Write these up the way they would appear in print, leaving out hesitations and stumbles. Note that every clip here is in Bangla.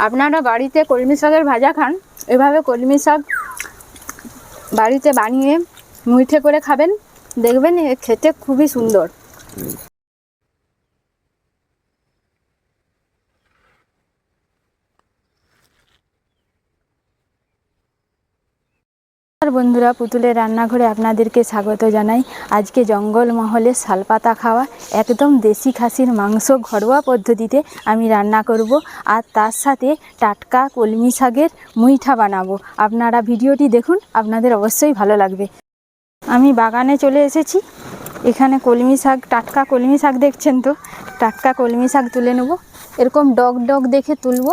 আপনারা বাড়িতে কলমি শাকের ভাজা খান, এভাবে কলমি শাক বাড়িতে বানিয়ে মুইঠে করে খাবেন, দেখবেন খেতে খুবই সুন্দর। বন্ধুরা, পুতুলের রান্নাঘরে আপনাদেরকে স্বাগত জানাই। আজকে জঙ্গলমহলে শালপাতা খাওয়া একদম দেশি খাসির মাংস ঘরোয়া পদ্ধতিতে আমি রান্না করব, আর তার সাথে টাটকা কলমি শাকের মুইঠা বানাবো। আপনারা ভিডিওটি দেখুন, আপনাদের অবশ্যই ভালো লাগবে। আমি বাগানে চলে এসেছি। এখানে কলমি শাক, টাটকা কলমি শাক দেখছেন তো, টাটকা কলমি শাক তুলে নেব। এরকম ডগ ডগ দেখে তুলব।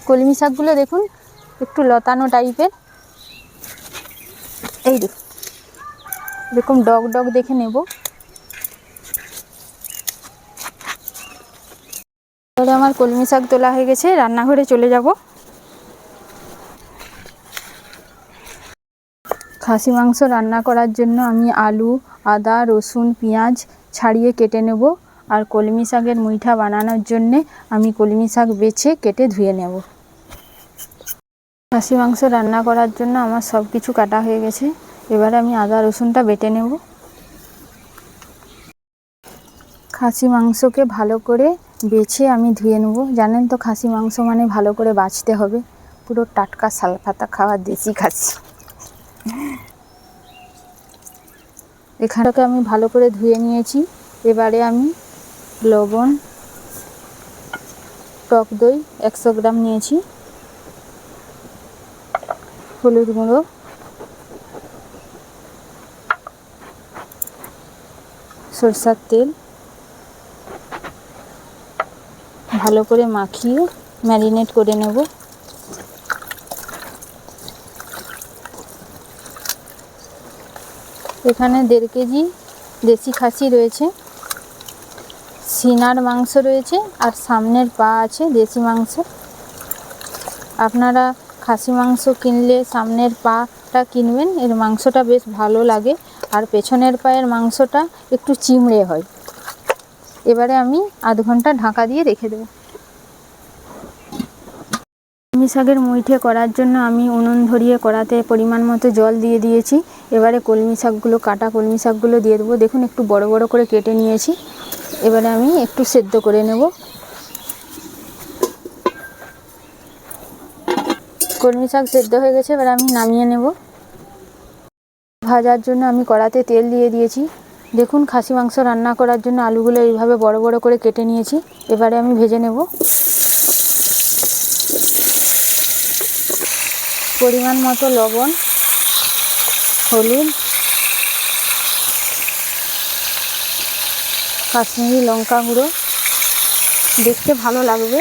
কলমি শাকগুলো দেখুন একটু লতানো টাইপের, এই দেখুন এরকম ডগ ডগ দেখে নেব। তাহলে আমার কলমি শাক তোলা হয়ে গেছে, রান্নাঘরে চলে যাব। খাসি মাংস রান্না করার জন্য আমি আলু, আদা, রসুন, পেঁয়াজ ছাড়িয়ে কেটে নেব। আর কলমি শাকের মুইঠা বানানোর জন্যে আমি কলমি শাক বেছে কেটে ধুয়ে নেব। খাসি মাংস রান্না করার জন্য আমার সব কিছু কাটা হয়ে গেছে। এবারে আমি আদা রসুনটা বেটে নেব। খাসি মাংসকে ভালো করে বেছে আমি ধুয়ে নেব। জানেন তো খাসি মাংস মানে ভালো করে বাছতে হবে, পুরো টাটকা শালপাতা খাওয়া দেশি খাসি। এখানটাকে আমি ভালো করে ধুয়ে নিয়েছি। এবারে আমি লবণ, টক দই 100 গ্রাম নিয়েছি, হলুদ গুঁড়ো, সরষের তেল ভালো করে মাখিয়ে ম্যারিনেট করে নেব। এখানে 1.5 কেজি দেশি খাসি রয়েছে, সিনার মাংস রয়েছে, আর সামনের পা আছে দেশি মাংস। আপনারা খাসি মাংস কিনলে সামনের পাটা কিনবেন, এর মাংসটা বেশ ভালো লাগে, আর পেছনের পায়ের মাংসটা একটু চিমড়ে হয়। এবারে আমি আধ ঘন্টা ঢাকা দিয়ে রেখে দেব। কলমি শাকের মুইঠে করার জন্য আমি উনুন ধরিয়ে কড়াতে পরিমাণ মতো জল দিয়ে দিয়েছি। এবারে কলমি শাকগুলো, কাটা কলমি শাকগুলো দিয়ে দেবো। দেখুন একটু বড় বড় করে কেটে নিয়েছি। এবারে আমি একটু সেদ্ধ করে নেব। কলমি শাক সেদ্ধ হয়ে গেছে, এবার আমি নামিয়ে নেব। ভাজার জন্য আমি কড়াতে তেল দিয়ে দিয়েছি। দেখুন খাসি মাংস রান্না করার জন্য আলুগুলো এইভাবে বড় বড় করে কেটে নিয়েছি। এবারে আমি ভেজে নেব। পরিমাণ মতো লবণ, হলুদ, কাশ্মীরি লঙ্কা গুঁড়ো, দেখতে ভালো লাগবে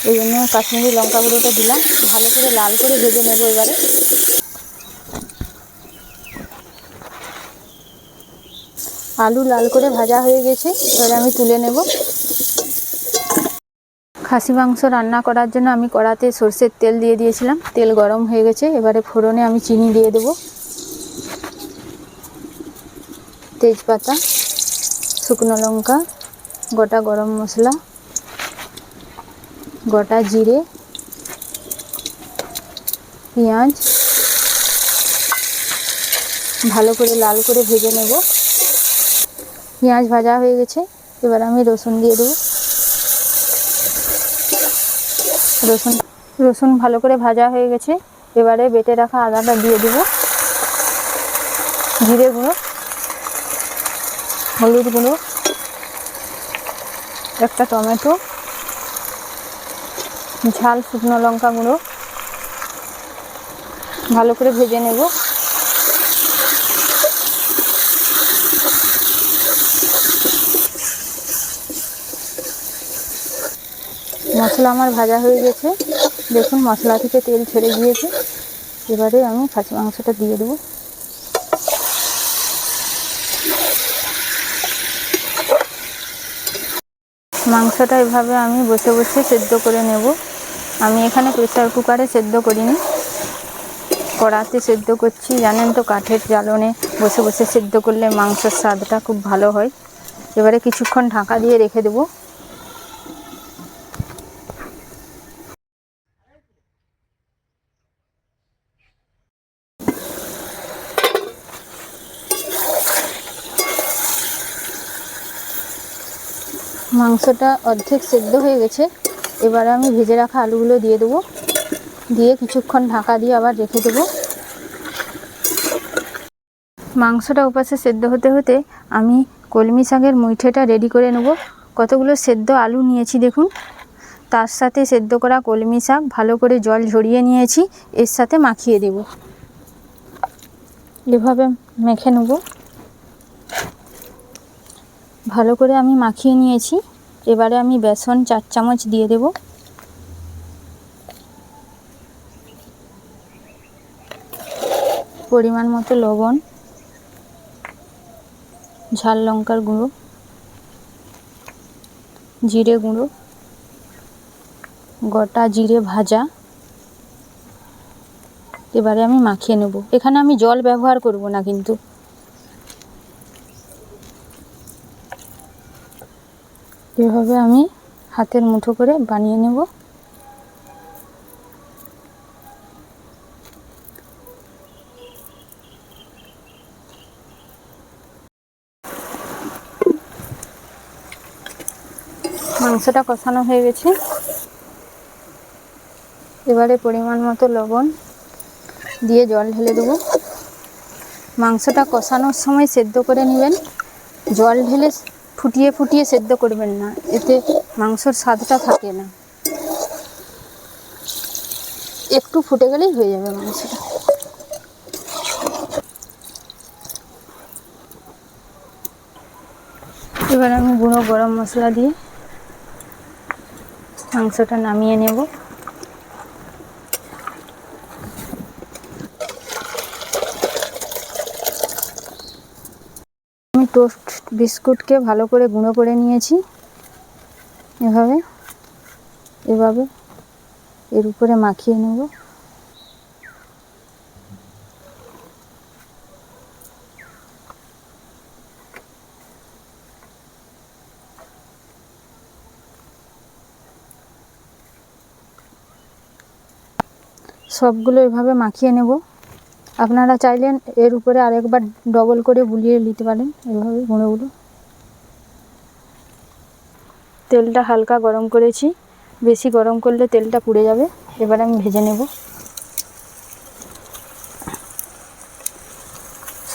এই জন্য কাশ্মীরি লঙ্কা গুঁড়োটা দিলাম। ভালো করে লাল করে ভেজে নেব। এবারে আলু লাল করে ভাজা হয়ে গেছে, এবারে আমি তুলে নেব। খাসি মাংস রান্না করার জন্য আমি কড়াতে সরষের তেল দিয়ে দিয়েছিলাম। তেল গরম হয়ে গেছে, এবারে ফোড়নে আমি চিনি দিয়ে দেব, তেজপাতা, শুকনো লঙ্কা, গোটা গরম মশলা, গোটা জিরে, পেঁয়াজ ভালো করে লাল করে ভেজে নেব। পেঁয়াজ ভাজা হয়ে গেছে, এবার আমি রসুন দিয়ে দেবো। রসুন ভালো করে ভাজা হয়ে গেছে, এবারে বেটে রাখা আদাটা দিয়ে দেবো, জিরে গুঁড়ো, হলুদ গুঁড়ো, একটা টমেটো, ঝাল শুকনো লঙ্কা গুঁড়ো ভালো করে ভেজে নেব। মশলা আমার ভাজা হয়ে গেছে, দেখুন মশলা থেকে তেল ছেড়ে গিয়েছে। এবারে আমি খাসি মাংসটা দিয়ে দেবো। মাংসটা এভাবে আমি বসে বসে সেদ্ধ করে নেব। আমি এখানে প্রেসার কুকারে সেদ্ধ করিনি, কড়াতে সেদ্ধ করছি। জানেন তো কাঠের জ্বালনে বসে বসে সেদ্ধ করলে মাংসের স্বাদটা খুব ভালো হয়। এবারে কিছুক্ষণ ঢাকা দিয়ে রেখে দেব। মাংসটা অর্ধেক সেদ্ধ হয়ে গেছে। এবারে আমি ভেজে রাখা আলুগুলো দিয়ে দেবো, দিয়ে কিছুক্ষণ ঢাকা দিয়ে আবার রেখে দেবো। মাংসটা ওপাশে সেদ্ধ হতে হতে আমি কলমি শাকের মুইঠেটা রেডি করে নেব। কতগুলো সেদ্ধ আলু নিয়েছি দেখুন, তার সাথে সেদ্ধ করা কলমি শাক ভালো করে জল ঝরিয়ে নিয়েছি, এর সাথে মাখিয়ে দেব। এভাবে মেখে নেব। ভালো করে আমি মাখিয়ে নিয়েছি। এবারে আমি বেসন 4 চামচ দিয়ে দেব। পরিমাণ মতো লবণ, ঝাল লঙ্কার গুঁড়ো, জিরে গুঁড়ো, গোটা জিরে ভাজা। এবারে আমি মাখিয়ে নেব। এখানে আমি জল ব্যবহার করব না কিন্তু। এভাবে আমি হাতের মুঠো করে বানিয়ে নেব। মাংসটা কষানো হয়ে গেছে। এবারে পরিমাণ মতো লবণ দিয়ে জল ঢেলে দেবো। মাংসটা কষানোর সময় সেদ্ধ করে নেবেন, জল ঢেলে ফুটিয়ে ফুটিয়ে সেদ্ধ করবেন না, এতে মাংসর স্বাদটা থাকে না। একটু ফুটে গেলেই হয়ে যাবে মাংসটা। এবার আমি গুঁড়ো গরম মশলা দিয়ে মাংসটা নামিয়ে নেব। আমি টোস্ট বিস্কুটকে ভালো করে গুঁড়ো করে নিয়েছি। এভাবে এর উপরে মাখিয়ে নেব। সবগুলো এভাবে মাখিয়ে নেব। আপনারা চাইলেন এর উপরে আরেকবার ডবল করে বুলিয়ে নিতে পারেন, এভাবে গুঁড়োগুলো। তেলটা হালকা গরম করেছি, বেশি গরম করলে তেলটা পুড়ে যাবে। এবার আমি ভেজে নেব।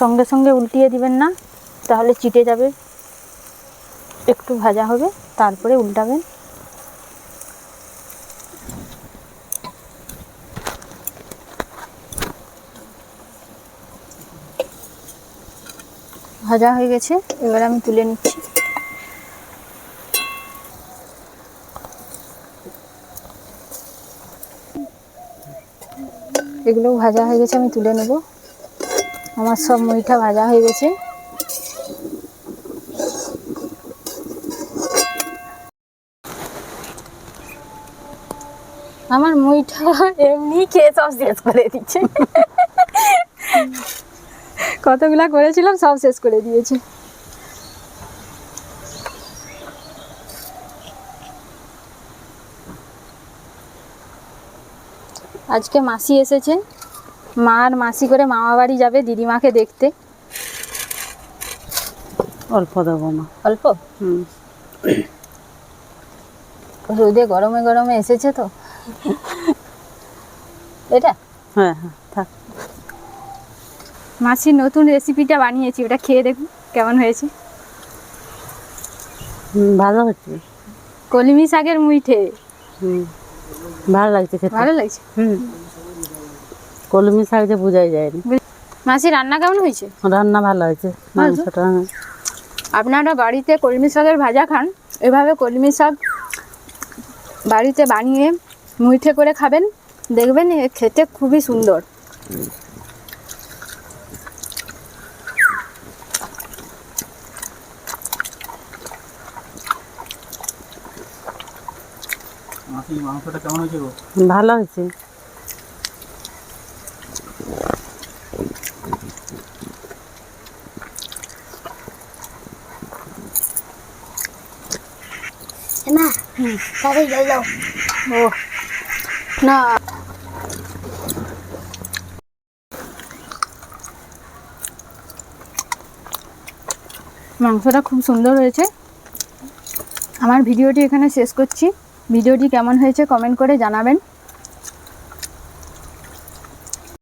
সঙ্গে সঙ্গে উল্টিয়ে দিবেন না, তাহলে চিটে যাবে। একটু ভাজা হবে, তারপরে উল্টাবেন। ভাজা হয়ে গেছে, এবার আমি তুলে নিচ্ছি। এগুলো ভাজা হয়ে গেছে, আমি তুলে নেব। আমার সব মুইঠা ভাজা হয়ে গেছে। আমার মুইঠা এমনি খেয়ে সব শেষ করে দিচ্ছে। কতগুলা করেছিলাম সব শেষ করে দিয়েছে। আজকে মাসি এসেছে, মা আর মাসি করে মামা বাড়ি যাবে দিদিমাকে দেখতে। অল্প দেবো মা। অল্প? রোদে গরমে গরমে এসেছে তো। এটা হ্যাঁ হ্যাঁ থাক। মাসির নতুন রেসিপিটা বানিয়েছি, ওটা খেয়ে দেখুন কেমন হয়েছে। ভালো হচ্ছে। কলমি শাকের মুইঠে। ভালো লাগছে খেতে। ভালো লাগছে। কলমি শাক যে বোঝাই যায়নি। মাসি রান্না কেমন হয়েছে? রান্না ভালো হয়েছে। মাংসটা আপনারা বাড়িতে কলমি শাকের ভাজা খান, এভাবে কলমি শাক বাড়িতে বানিয়ে মুইঠে করে খাবেন, দেখবেন খেতে খুবই সুন্দর। মাংসটা কেমন হয়েছে গো? ভালো হয়েছে। না তাহলে যাও। ও না, মাংসটা খুব সুন্দর হয়েছে। আমার ভিডিওটি এখানে শেষ করছি। ভিডিওটি কেমন হয়েছে কমেন্ট করে জানাবেন।